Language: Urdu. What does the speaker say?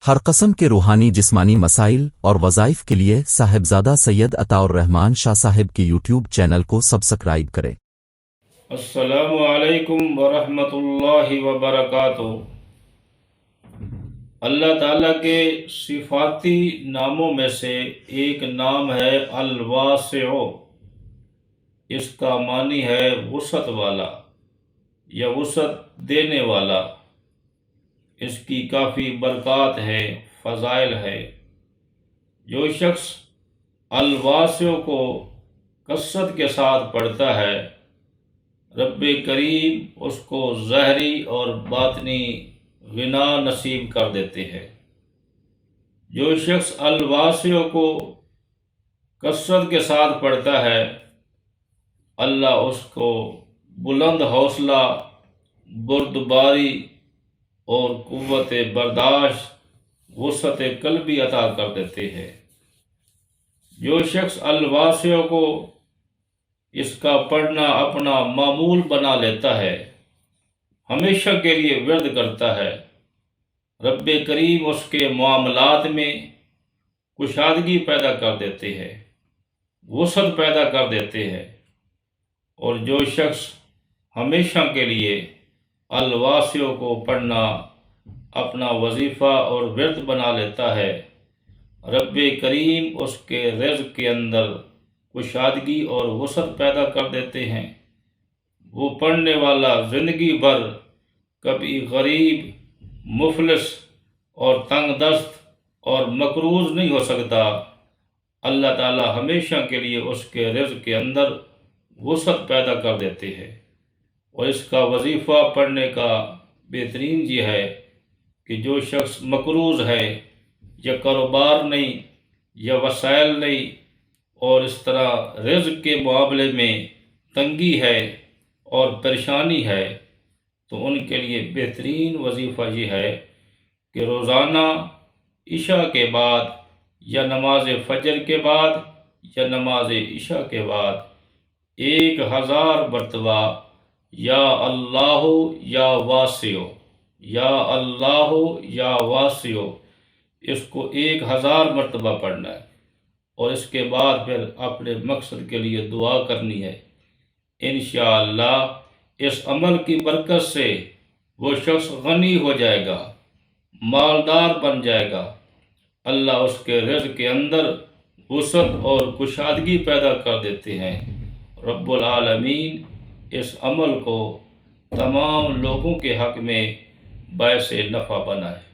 ہر قسم کے روحانی جسمانی مسائل اور وظائف کے لیے صاحبزادہ سید عطا الرحمن شاہ صاحب کی یوٹیوب چینل کو سبسکرائب کریں۔ السلام علیکم ورحمۃ اللہ وبرکاتہ۔ اللہ تعالیٰ کے صفاتی ناموں میں سے ایک نام ہے الواسع۔ اس کا معنی ہے وسعت والا یا وسعت دینے والا۔ اس کی کافی برکات ہے، فضائل ہے۔ جو شخص الواسع کو کثرت کے ساتھ پڑھتا ہے، رب کریم اس کو ظاہری اور باطنی غنا نصیب کر دیتے ہیں۔ جو شخص الواسع کو کثرت کے ساتھ پڑھتا ہے، اللہ اس کو بلند حوصلہ، بردباری اور قوت برداشت، وسعت قلبی عطا کر دیتے ہیں۔ جو شخص الواسع کو اس کا پڑھنا اپنا معمول بنا لیتا ہے، ہمیشہ کے لیے ورد کرتا ہے، رب کریم اس کے معاملات میں کشادگی پیدا کر دیتے ہیں، وسعت پیدا کر دیتے ہیں۔ اور جو شخص ہمیشہ کے لیے الواسع کو پڑھنا اپنا وظیفہ اور ورد بنا لیتا ہے، رب کریم اس کے رزق کے اندر کشادگی اور وسعت پیدا کر دیتے ہیں۔ وہ پڑھنے والا زندگی بھر کبھی غریب، مفلس اور تنگ دست اور مقروض نہیں ہو سکتا۔ اللہ تعالی ہمیشہ کے لیے اس کے رزق کے اندر وسعت پیدا کر دیتے ہیں۔ اور اس کا وظیفہ پڑھنے کا بہترین یہ ہے کہ جو شخص مقروض ہے، یا کاروبار نہیں، یا وسائل نہیں، اور اس طرح رزق کے معاملے میں تنگی ہے اور پریشانی ہے، تو ان کے لیے بہترین وظیفہ یہ ہے کہ روزانہ عشاء کے بعد یا نماز فجر کے بعد یا نماز عشاء کے بعد 1000 مرتبہ یا اللہ یا واسع، یا اللہ یا واسع، اس کو 1000 مرتبہ پڑھنا ہے۔ اور اس کے بعد پھر اپنے مقصد کے لیے دعا کرنی ہے۔ انشاءاللہ اس عمل کی برکت سے وہ شخص غنی ہو جائے گا، مالدار بن جائے گا۔ اللہ اس کے رزق کے اندر وسعت اور کشادگی پیدا کر دیتے ہیں۔ رب العالمین اس عمل کو تمام لوگوں کے حق میں باعث نفع بنائے۔